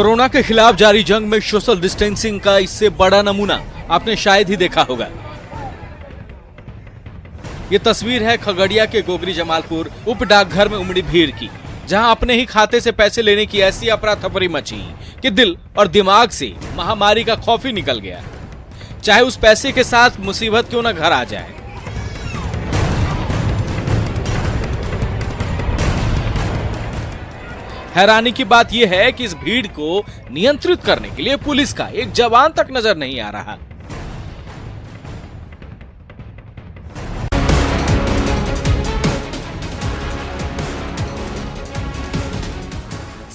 Corona के खिलाफ जारी जंग में सोशल डिस्टेंसिंग का इससे बड़ा नमूना आपने शायद ही देखा होगा। ये तस्वीर है खगड़िया के गोगरी जमालपुर उप डाकघर में उमड़ी भीड़ की, जहां अपने ही खाते से पैसे लेने की ऐसी अफरा-तफरी मची कि दिल और दिमाग से महामारी का खौफ ही निकल गया, चाहे उस पैसे के साथ मुसीबत क्यों न घर आ जाए। हैरानी की बात यह है कि इस भीड़ को नियंत्रित करने के लिए पुलिस का एक जवान तक नजर नहीं आ रहा।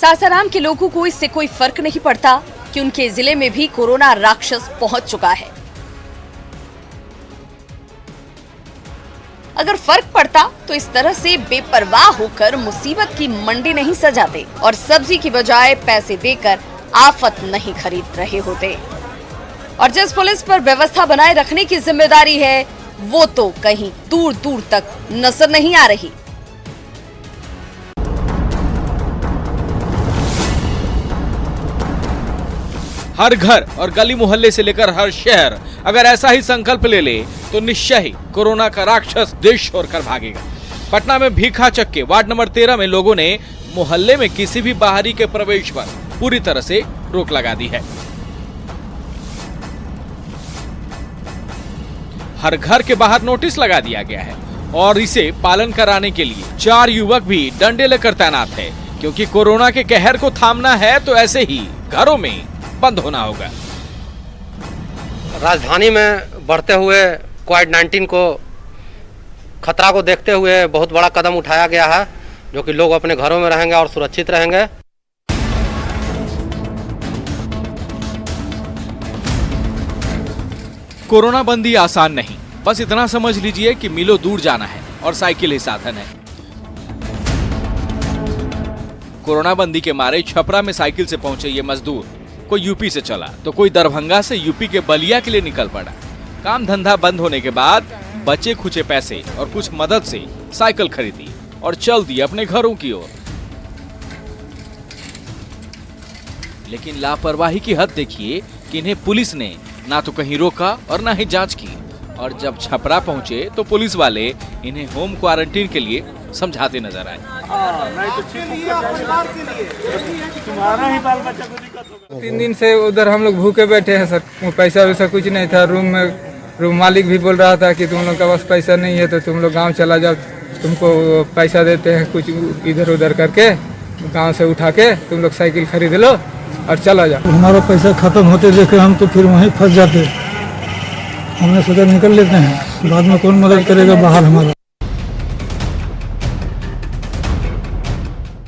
सासाराम के लोगों को इससे कोई फर्क नहीं पड़ता कि उनके जिले में भी कोरोना राक्षस पहुंच चुका है। अगर फर्क पड़ता तो इस तरह से बेपरवाह होकर मुसीबत की मंडी नहीं सजाते और सब्जी की बजाय पैसे देकर आफत नहीं खरीद रहे होते। और जिस पुलिस पर व्यवस्था बनाए रखने की जिम्मेदारी है, वो तो कहीं दूर दूर तक नजर नहीं आ रही। हर घर और गली मोहल्ले से लेकर हर शहर अगर ऐसा ही संकल्प ले तो निश्चय ही कोरोना का राक्षस देश छोड़कर भागेगा। पटना में भीखा चक्के वार्ड नंबर 13 में लोगों ने मोहल्ले में किसी भी बाहरी के प्रवेश पर पूरी तरह से रोक लगा दी है। हर घर के बाहर नोटिस लगा दिया गया है और इसे पालन कराने के लिए 4 युवक भी डंडे लेकर तैनात है, क्योंकि कोरोना के कहर को थामना है तो ऐसे ही घरों में बंद होना होगा। राजधानी में बढ़ते हुए कोविड-19 को खतरा को देखते हुए बहुत बड़ा कदम उठाया गया है, जो कि लोग अपने घरों में रहेंगे और सुरक्षित रहेंगे। कोरोना बंदी आसान नहीं, बस इतना समझ लीजिए कि मीलों दूर जाना है और साइकिल ही साधन है। कोरोना बंदी के मारे छपरा में साइकिल से पहुंचे ये मजदूर, कोई यूपी से चला तो कोई दरभंगा से यूपी के बलिया के लिए निकल पड़ा। काम धंधा बंद होने के बाद बचे खुचे पैसे और कुछ मदद से साइकिल खरीदी और चल दिए अपने घरों की ओर। लेकिन लापरवाही की हद देखिए कि इन्हें पुलिस ने ना तो कहीं रोका और ना ही जांच की, और जब छपरा पहुंचे तो पुलिस वाले इन्हें होम क्वारंटीन के लिए समझाते नजर आए। तुम्हारा ही बाल बच्चा को दिक्कत होगा। 3 दिन से उधर हम लोग भूखे बैठे हैं सर, पैसा वैसा कुछ नहीं था। रूम मालिक भी बोल रहा था कि तुम लोग का पास पैसा नहीं है तो तुम लोग गांव चला जाओ, तुमको पैसा देते हैं, कुछ इधर उधर करके गांव से उठा के तुम लोग साइकिल खरीद लो और चला जाओ। हमारा पैसा खत्म होते देखे हम तो फिर वहीं फंस जाते। हमने सोचा निकल लेते हैं, बाद में कौन मदद करेगा बाहर हमारा।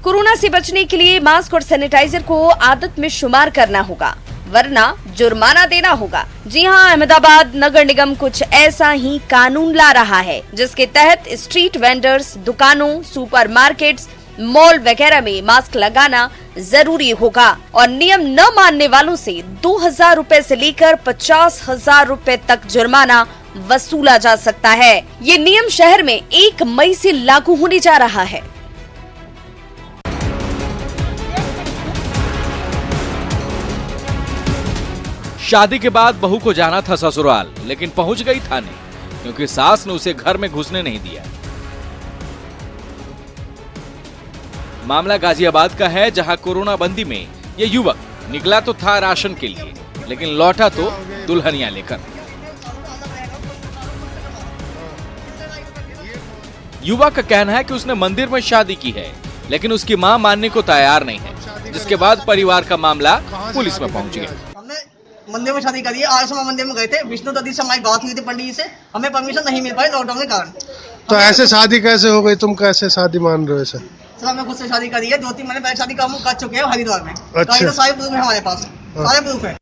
कोरोना से बचने के लिए मास्क और सैनिटाइजर को आदत में शुमार करना होगा, वरना जुर्माना देना होगा। जी हां, अहमदाबाद नगर निगम कुछ ऐसा ही कानून ला रहा है, जिसके तहत स्ट्रीट वेंडर्स, दुकानों, सुपरमार्केट्स, मॉल वगैरह में मास्क लगाना जरूरी होगा और नियम न मानने वालों से 2000 रुपए से लेकर 50,000 रुपए तक जुर्माना वसूला जा सकता है। ये नियम शहर में 1 मई से लागू होने जा रहा है। शादी के बाद बहू को जाना था ससुराल, लेकिन पहुंच गई थाने, क्योंकि सास ने उसे घर में घुसने नहीं दिया। मामला गाजियाबाद का है, जहां कोरोना बंदी में ये युवक निकला तो था राशन के लिए, लेकिन लौटा तो दुल्हनिया लेकर। युवक का कहना है कि उसने मंदिर में शादी की है, लेकिन उसकी मां मानने को तैयार नहीं है, जिसके बाद परिवार का मामला पुलिस में पहुंच गया। मंदिर में शादी करी है, आज हम मंदिर में गए थे, विष्णु दत्ती से हमारी बात हुई थी पंडित जी से, हमें परमिशन नहीं मिल पाई लॉकडाउन के कारण। तो ऐसे शादी कैसे हो गई? तुम कैसे शादी मान रहे हो? सर हमने खुद से शादी करी है, 2-3 महीने पहले शादी कर चुके हैं हरिद्वार में। अच्छा। तो सारे प्रूफ है हमारे पास, सारे प्रूफ है।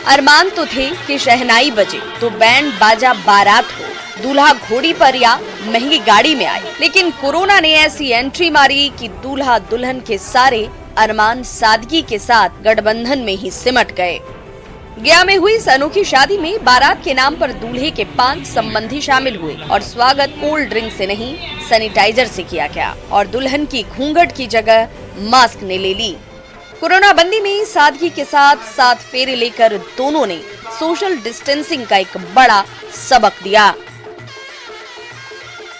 अरमान तो थे कि शहनाई बजे तो बैंड बाजा बारात हो, दूल्हा घोड़ी पर या महंगी गाड़ी में आए, लेकिन कोरोना ने ऐसी एंट्री मारी कि दूल्हा दुल्हन के सारे अरमान सादगी के साथ गठबंधन में ही सिमट गए। गया में हुई इस अनोखी शादी में बारात के नाम पर दूल्हे के 5 संबंधी शामिल हुए और स्वागत कोल्ड ड्रिंक से नहीं सैनिटाइजर से किया गया और दुल्हन की घूंघट की जगह मास्क ने ले ली। कोरोना बंदी में सादगी के साथ 7 फेरे लेकर दोनों ने सोशल डिस्टेंसिंग का एक बड़ा सबक दिया।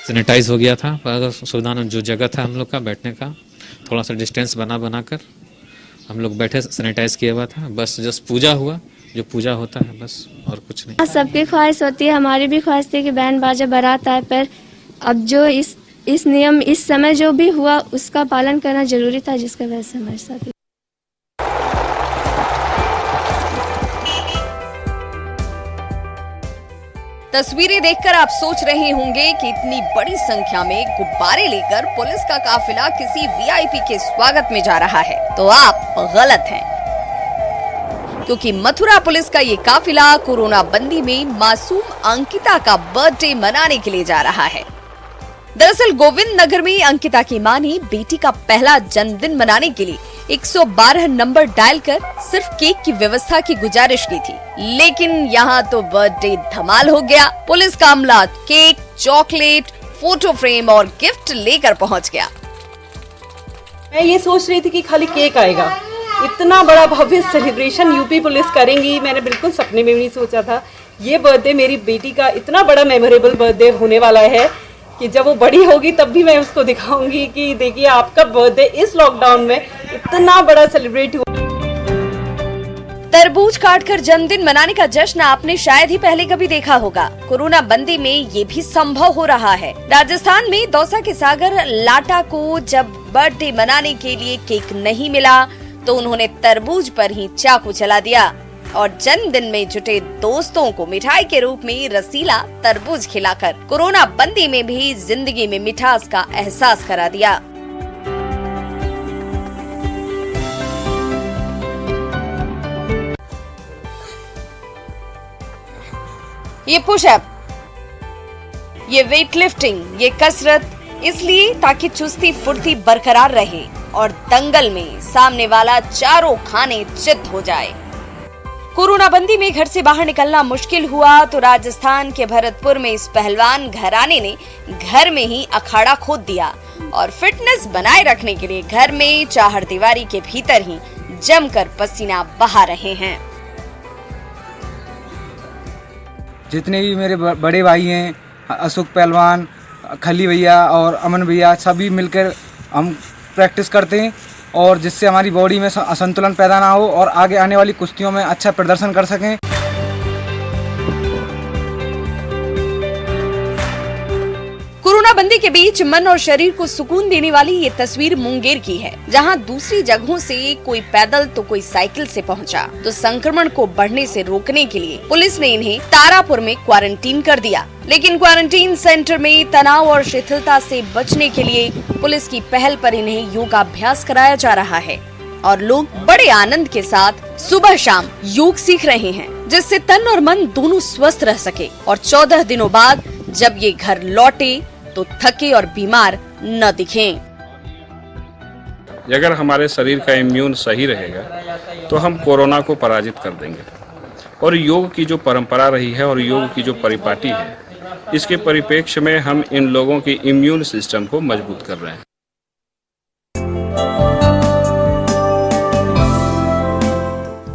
सैनिटाइज हो गया था, सुविधाजनक जो जगह था हम लोग का बैठने का, थोड़ा सा डिस्टेंस बनाकर हम लोग बैठे, सैनिटाइज किया हुआ था। बस जस्ट पूजा हुआ, जो पूजा होता है बस, और कुछ नहीं। सबकी ख्वाहिश होती है, हमारी भी ख्वाहिश थी कि बैंड बाजा बारात आए, पर अब जो इस नियम इस समय जो भी हुआ उसका पालन करना जरूरी था, जिसका वजह से हमारे साथ। तस्वीरें देखकर आप सोच रहे होंगे कि इतनी बड़ी संख्या में गुब्बारे लेकर पुलिस का काफिला किसी वीआईपी के स्वागत में जा रहा है, तो आप गलत हैं, क्योंकि मथुरा पुलिस का ये काफिला कोरोना बंदी में मासूम अंकिता का बर्थडे मनाने के लिए जा रहा है। दरअसल गोविंद नगर में अंकिता की मां ने बेटी का पहला जन्मदिन मनाने के लिए 112 नंबर डायल कर सिर्फ केक की व्यवस्था की गुजारिश की थी, लेकिन यहाँ तो बर्थडे धमाल हो गया। पुलिस का अमला केक, चॉकलेट, फोटो फ्रेम और गिफ्ट लेकर पहुँच गया। मैं ये सोच रही थी कि खाली केक आएगा, इतना बड़ा भव्य सेलिब्रेशन यूपी पुलिस करेंगी, मैंने बिल्कुल सपने में भी नहीं सोचा था। ये बर्थडे मेरी बेटी का इतना बड़ा मेमोरेबल बर्थडे होने वाला है कि जब वो बड़ी होगी तब भी मैं उसको दिखाऊंगी कि देखिए आपका बर्थडे इस लॉकडाउन में इतना बड़ा सेलिब्रेट हुआ। तरबूज काटकर जन्मदिन मनाने का जश्न आपने शायद ही पहले कभी देखा होगा। कोरोना बंदी में ये भी संभव हो रहा है। राजस्थान में दौसा के सागर लाटा को जब बर्थडे मनाने के लिए केक नहीं मिला तो उन्होंने तरबूज पर ही चाकू चला दिया और जन्मदिन में जुटे दोस्तों को मिठाई के रूप में रसीला तरबूज खिलाकर कोरोना बंदी में भी जिंदगी में मिठास का एहसास करा दिया। ये पुशअप, ये वेट लिफ्टिंग, ये कसरत इसलिए ताकि चुस्ती फुर्ती बरकरार रहे और दंगल में सामने वाला चारों खाने चित हो जाए। कोरोना बंदी में घर से बाहर निकलना मुश्किल हुआ तो राजस्थान के भरतपुर में इस पहलवान घराने ने घर में ही अखाड़ा खोद दिया और फिटनेस बनाए रखने के लिए घर में चारदीवारी के भीतर ही जमकर पसीना बहा रहे हैं। जितने भी मेरे बड़े भाई हैं, अशोक पहलवान, खली भैया और अमन भैया, सभी मिलकर हम प्रैक्टिस करते हैं और जिससे हमारी बॉडी में असंतुलन पैदा ना हो और आगे आने वाली कुश्तियों में अच्छा प्रदर्शन कर सकें। कोरोना बंदी के बीच मन और शरीर को सुकून देने वाली ये तस्वीर मुंगेर की है, जहां दूसरी जगहों से कोई पैदल तो कोई साइकिल से पहुंचा, तो संक्रमण को बढ़ने से रोकने के लिए पुलिस ने इन्हें तारापुर में क्वारंटीन कर दिया। लेकिन क्वारंटीन सेंटर में तनाव और शिथिलता से बचने के लिए पुलिस की पहल पर इन्हें योगाभ्यास कराया जा रहा है और लोग बड़े आनंद के साथ सुबह शाम योग सीख रहे हैं, जिससे तन और मन दोनों स्वस्थ रह सके और 14 दिनों बाद जब ये घर लौटे तो थके और बीमार न दिखें। अगर हमारे शरीर का इम्यून सही रहेगा तो हम कोरोना को पराजित कर देंगे और योग की जो परंपरा रही है और योग की जो परिपाटी है, इसके परिप्रेक्ष्य में हम इन लोगों की इम्यून सिस्टम को मजबूत कर रहे हैं।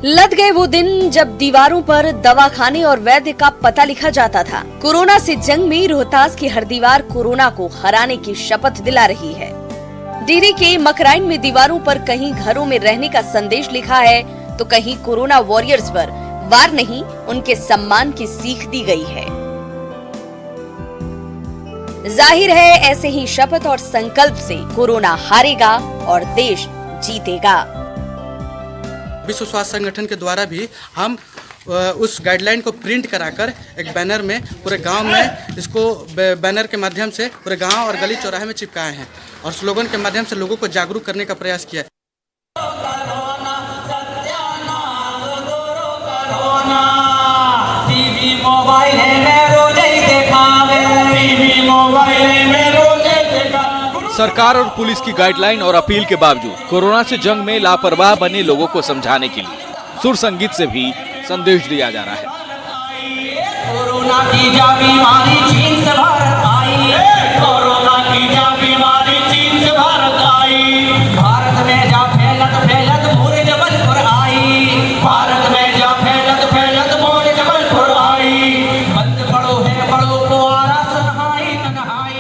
लद गए वो दिन जब दीवारों पर दवाखाने और वैद्य का पता लिखा जाता था। कोरोना से जंग में रोहतास की हर दीवार कोरोना को हराने की शपथ दिला रही है। डिहरी के मकराइन में दीवारों पर कहीं घरों में रहने का संदेश लिखा है तो कहीं कोरोना वॉरियर्स पर वार नहीं, उनके सम्मान की सीख दी गई है। जाहिर है ऐसे ही शपथ और संकल्प से कोरोना हारेगा और देश जीतेगा। विश्व स्वास्थ्य संगठन के द्वारा भी हम उस गाइडलाइन को प्रिंट कराकर एक बैनर में पूरे गांव में इसको बैनर के माध्यम से पूरे गांव और गली चौराहे में चिपकाए हैं और स्लोगन के माध्यम से लोगों को जागरूक करने का प्रयास किया है। सरकार और पुलिस की गाइडलाइन और अपील के बावजूद कोरोना से जंग में लापरवाह बने लोगों को समझाने के लिए सुर संगीत से भी संदेश दिया जा रहा है। कोरोना की जा बीमारी चीन से भारत आई, कोरोना की जा बीमारी चीन से भारत आई, भारत में जा फैलत फैलत मोर जबलपुर आई, भारत में जा फैलत फैलत मोर जबलपुर आई, बंद पड़ो है बड़ो को आरस नहाई न नहाई।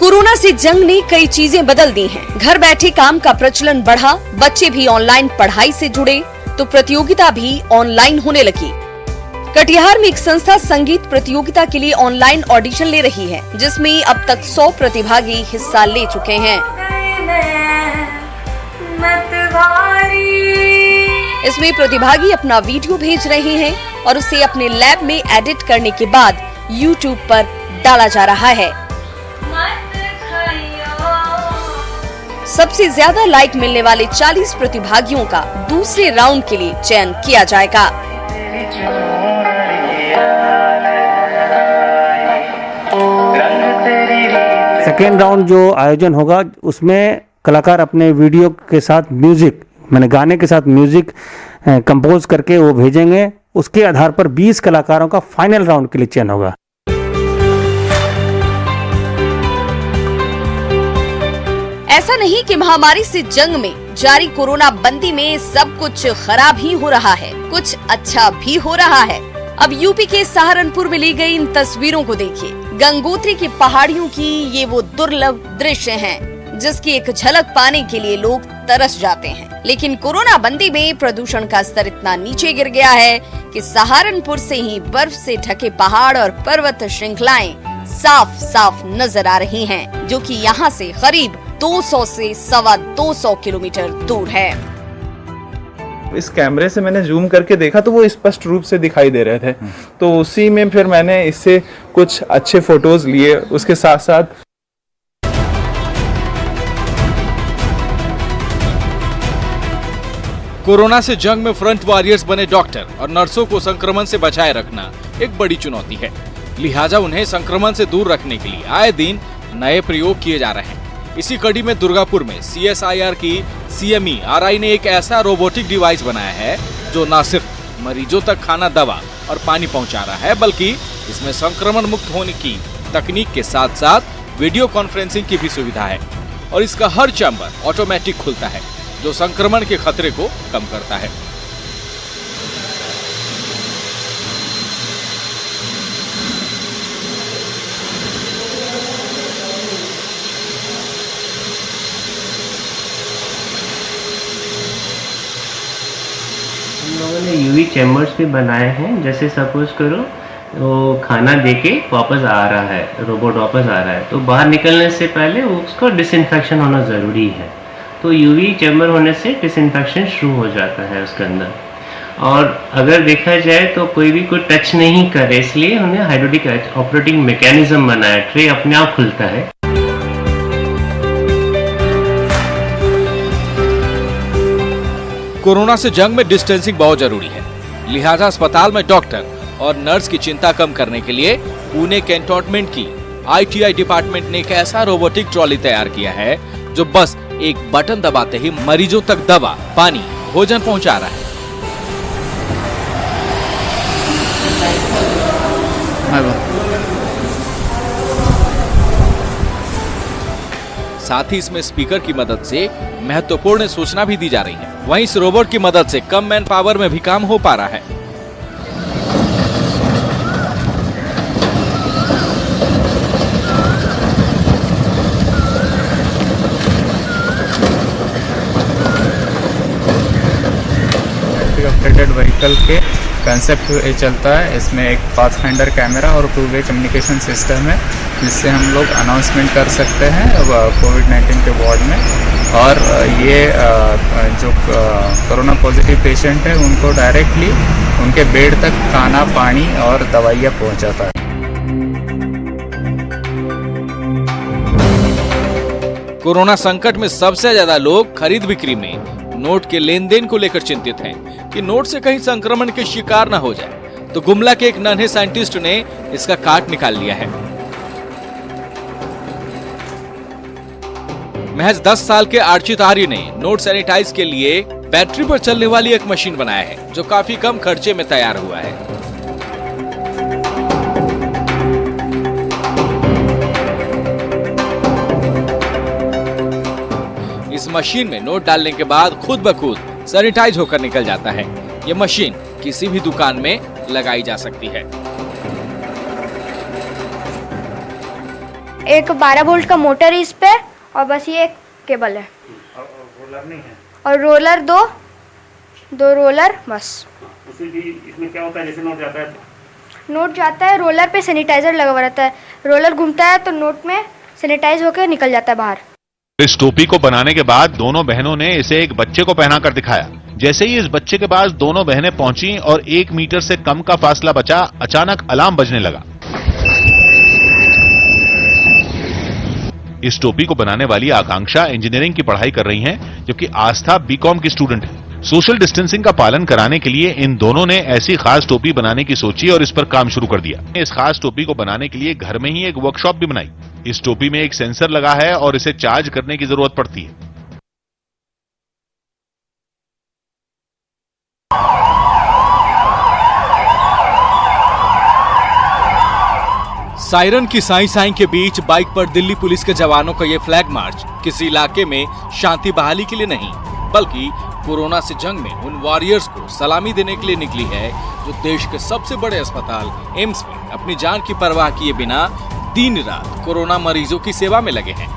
कोरोना से जंग ने कई चीजें बदल दी हैं। घर बैठे काम का प्रचलन बढ़ा, बच्चे भी ऑनलाइन पढ़ाई से जुड़े तो प्रतियोगिता भी ऑनलाइन होने लगी। कटिहार में एक संस्था संगीत प्रतियोगिता के लिए ऑनलाइन ऑडिशन ले रही है, जिसमें अब तक 100 प्रतिभागी हिस्सा ले चुके हैं। इसमें प्रतिभागी अपना वीडियो भेज रहे हैं और उसे अपने लैब में एडिट करने के बाद YouTube पर डाला जा रहा है। सबसे ज्यादा लाइक मिलने वाले 40 प्रतिभागियों का दूसरे राउंड के लिए चयन किया जाएगा। सेकेंड राउंड जो आयोजन होगा उसमें कलाकार अपने वीडियो के साथ म्यूजिक माने गाने के साथ म्यूजिक कंपोज करके वो भेजेंगे। उसके आधार पर 20 कलाकारों का फाइनल राउंड के लिए चयन होगा। ऐसा नहीं कि महामारी से जंग में जारी कोरोना बंदी में सब कुछ खराब ही हो रहा है, कुछ अच्छा भी हो रहा है। अब यूपी के सहारनपुर में ली गई इन तस्वीरों को देखिए। गंगोत्री की पहाड़ियों की ये वो दुर्लभ दृश्य हैं, जिसकी एक झलक पाने के लिए लोग तरस जाते हैं। लेकिन कोरोना बंदी में प्रदूषण का स्तर इतना नीचे गिर गया है कि सहारनपुर से ही बर्फ से ढके पहाड़ और पर्वत श्रृंखलाएं साफ साफ नजर आ रही हैं, जो कि यहाँ से करीब 200 से 225 किलोमीटर दूर है। इस कैमरे से मैंने जूम करके देखा तो वो स्पष्ट रूप से दिखाई दे रहे थे, तो उसी में फिर मैंने इससे कुछ अच्छे फोटोज लिए। उसके साथ साथ कोरोना से जंग में फ्रंट वॉरियर्स बने डॉक्टर और नर्सों को संक्रमण से बचाए रखना एक बड़ी चुनौती है। लिहाजा उन्हें संक्रमण से दूर रखने के लिए आए दिन नए प्रयोग किए जा रहे हैं। इसी कड़ी में दुर्गापुर में CSIR की CME RI ने एक ऐसा रोबोटिक डिवाइस बनाया है जो न सिर्फ मरीजों तक खाना, दवा और पानी पहुंचा रहा है, बल्कि इसमें संक्रमण मुक्त होने की तकनीक के साथ साथ वीडियो कॉन्फ्रेंसिंग की भी सुविधा है और इसका हर चैम्बर ऑटोमेटिक खुलता है, जो संक्रमण के खतरे को कम करता है। हम लोगों ने यूवी चैम्बर्स भी बनाए हैं। जैसे सपोज करो वो खाना देके वापस आ रहा है, रोबोट वापस आ रहा है, तो बाहर निकलने से पहले उसको डिसइंफेक्शन होना ज़रूरी है। तो यूवी चैम्बर होने से डिसइंफेक्शन शुरू हो जाता है उसके अंदर। और अगर देखा जाए तो कोई भी कोई टच नहीं करे, इसलिए हमने हाइड्रोलिक ऑपरेटिंग मैकेनिज्म बनाया। ट्रे अपने आप खुलता है। कोरोना से जंग में डिस्टेंसिंग बहुत जरूरी है, लिहाजा अस्पताल में डॉक्टर और नर्स की चिंता कम करने के लिए पुणे कैंटोनमेंट की ITI डिपार्टमेंट ने एक ऐसा रोबोटिक ट्रॉली तैयार किया है जो बस एक बटन दबाते ही मरीजों तक दवा, पानी, भोजन पहुंचा रहा है। साथ ही इसमें स्पीकर की मदद से महत्वपूर्ण सूचना भी दी जा रही है। वहीं इस रोबोट की मदद से कम मैन पावर में भी काम हो पा रहा है। ऑपरेटेड व्हीकल के कंसेप्ट ये चलता है। इसमें एक पाथफाइंडर कैमरा और 2-वे कम्युनिकेशन सिस्टम है, जिससे हम लोग अनाउंसमेंट कर सकते हैं कोविड-19 के वार्ड में। और ये जो कोरोना पॉजिटिव पेशेंट है उनको डायरेक्टली उनके बेड तक खाना, पानी और दवाइयाँ पहुँचाता है। कोरोना संकट में सबसे ज्यादा लोग खरीद बिक्री में नोट के लेन देन को लेकर चिंतित हैं कि नोट से कहीं संक्रमण के शिकार न हो जाए, तो गुमला के एक नन्हे साइंटिस्ट ने इसका काट निकाल लिया है। महज 10 साल के अर्चित आर्य ने नोट सैनिटाइज के लिए बैटरी पर चलने वाली एक मशीन बनाया है, जो काफी कम खर्चे में तैयार हुआ है। इस मशीन में नोट डालने के बाद खुद ब खुद सैनिटाइज होकर निकल जाता है। ये मशीन किसी भी दुकान में लगाई जा सकती है। एक 12 वोल्ट का मोटर है इस पे, और बस ये एक केबल है। रोलर नहीं है? और रोलर दो रोलर बस। इसमें क्या होता है, जैसे नोट जाता है रोलर पे सैनिटाइजर लगा हुआ रहता है, रोलर घूमता है तो नोट में सैनिटाइज होकर निकल जाता है बाहर। इस टोपी को बनाने के बाद दोनों बहनों ने इसे एक बच्चे को पहनाकर दिखाया। जैसे ही इस बच्चे के पास दोनों बहनें पहुंची और 1 मीटर से कम का फासला बचा, अचानक अलार्म बजने लगा। इस टोपी को बनाने वाली आकांक्षा इंजीनियरिंग की पढ़ाई कर रही हैं, जबकि आस्था बीकॉम की स्टूडेंट है। सोशल डिस्टेंसिंग का पालन कराने के लिए इन दोनों ने ऐसी खास टोपी बनाने की सोची और इस पर काम शुरू कर दिया। इस खास टोपी को बनाने के लिए घर में ही एक वर्कशॉप भी बनाई। इस टोपी में एक सेंसर लगा है और इसे चार्ज करने की जरूरत पड़ती है। सायरन की साई साई के बीच बाइक पर दिल्ली पुलिस के जवानों का ये फ्लैग मार्च किसी इलाके में शांति बहाली के लिए नहीं, बल्कि कोरोना से जंग में उन वॉरियर्स को सलामी देने के लिए निकली है, जो देश के सबसे बड़े अस्पताल एम्स में अपनी जान की परवाह किए बिना दिन रात कोरोना मरीजों की सेवा में लगे हैं।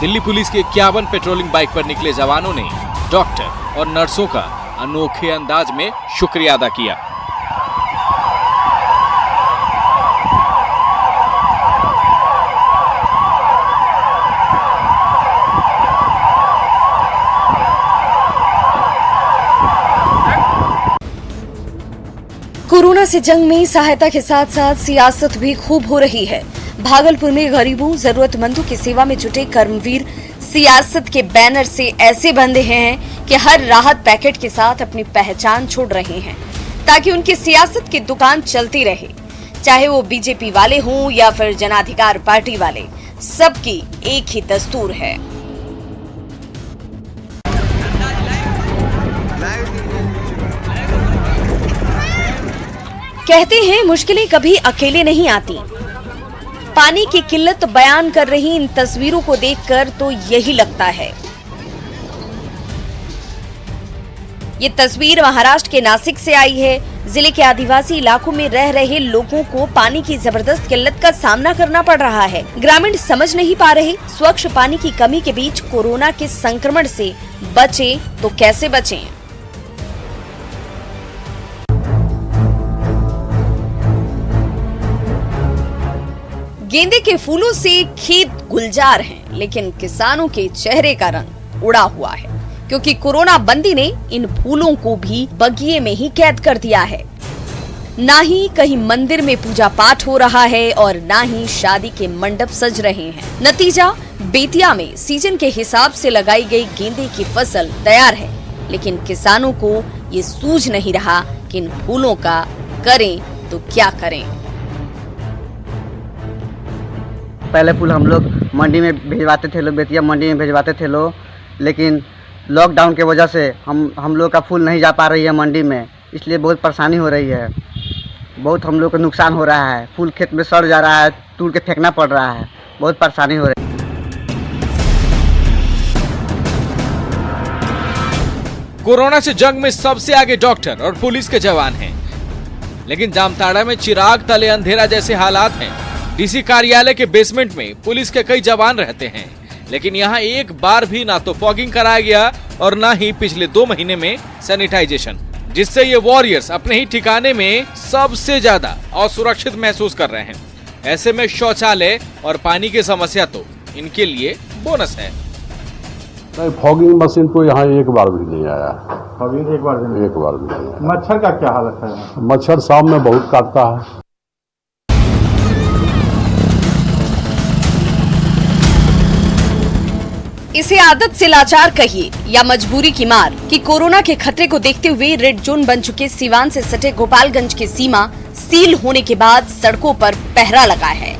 दिल्ली पुलिस के 51 पेट्रोलिंग बाइक पर निकले जवानों ने डॉक्टर और नर्सों का अनोखे अंदाज में शुक्रिया अदा किया। कोरोना से जंग में सहायता के साथ साथ सियासत भी खूब हो रही है। भागलपुर में गरीबों जरूरतमंदों की सेवा में जुटे कर्मवीर सियासत के बैनर से ऐसे बंधे हैं कि हर राहत पैकेट के साथ अपनी पहचान छोड़ रहे हैं, ताकि उनकी सियासत की दुकान चलती रहे। चाहे वो बीजेपी वाले हों या फिर जनाधिकार पार्टी वाले, सबकी एक ही दस्तूर है। कहते हैं मुश्किलें कभी अकेले नहीं आती। पानी की किल्लत बयान कर रही इन तस्वीरों को देखकर तो यही लगता है। ये तस्वीर महाराष्ट्र के नासिक से आई है। जिले के आदिवासी इलाकों में रह रहे लोगों को पानी की जबरदस्त किल्लत का सामना करना पड़ रहा है। ग्रामीण समझ नहीं पा रहे स्वच्छ पानी की कमी के बीच कोरोना के संक्रमण से बचे तो कैसे बचें। गेंदे के फूलों से खेत गुलजार हैं, लेकिन किसानों के चेहरे का रंग उड़ा हुआ है, क्योंकि कोरोना बंदी ने इन फूलों को भी बगिए में ही कैद कर दिया है। ना ही कहीं मंदिर में पूजा पाठ हो रहा है और ना ही शादी के मंडप सज रहे हैं। नतीजा, बेतिया में सीजन के हिसाब से लगाई गई गेंदे की फसल तैयार है, लेकिन किसानों को ये सूझ नहीं रहा कि इन फूलों का करें तो क्या करें। पहले फूल हम लोग मंडी में भिजवाते थे, लोग बेतिया मंडी में भिजवाते थे लोग, लेकिन लॉकडाउन के वजह से हम लोग का फूल नहीं जा पा रही है मंडी में, इसलिए बहुत परेशानी हो रही है। बहुत हम लोग को नुकसान हो रहा है, फूल खेत में सड़ जा रहा है, तोड़ के फेंकना पड़ रहा है, बहुत परेशानी हो रही है। कोरोना से जंग में सबसे आगे डॉक्टर और पुलिस के जवान हैं, लेकिन जामताड़ा में चिराग तले अंधेरा जैसे हालात हैं। डीसी कार्यालय के बेसमेंट में पुलिस के कई जवान रहते हैं, लेकिन यहाँ एक बार भी ना तो फॉगिंग कराया गया और ना ही पिछले 2 महीने में सैनिटाइजेशन, जिससे ये वॉरियर्स अपने ही ठिकाने में सबसे ज्यादा असुरक्षित महसूस कर रहे हैं। ऐसे में शौचालय और पानी की समस्या तो इनके लिए बोनस है। नहीं, फॉगिंग मशीन तो यहाँ एक बार भी नहीं आया। फॉगिंग एक बार भी नहीं आया। मच्छर का क्या हालत है? मच्छर शाम में बहुत काटता है। इसे आदत से लाचार कहिए या मजबूरी की मार कि कोरोना के खतरे को देखते हुए रेड जोन बन चुके सीवान से सटे गोपालगंज की सीमा सील होने के बाद सड़कों पर पहरा लगा है।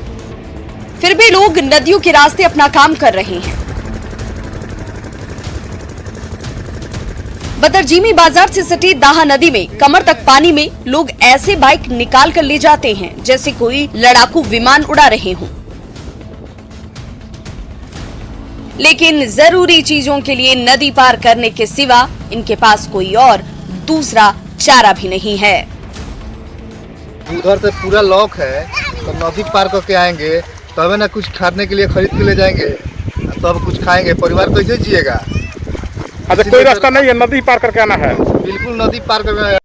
फिर भी लोग नदियों के रास्ते अपना काम कर रहे हैं। बदरजीमी बाजार से सटी दाहा नदी में कमर तक पानी में लोग ऐसे बाइक निकाल कर ले जाते हैं जैसे कोई लड़ाकू विमान उड़ा रहे हों। लेकिन जरूरी चीजों के लिए नदी पार करने के सिवा इनके पास कोई और दूसरा चारा भी नहीं है। उधर से पूरा लॉक है, तो नदी पार करके आएंगे तब ना कुछ खाने के लिए खरीद के ले जाएंगे, तब कुछ खाएंगे। परिवार कैसे जिएगा? अच्छा, कोई रास्ता नहीं है, नदी पार करके आना है। बिल्कुल नदी पार करके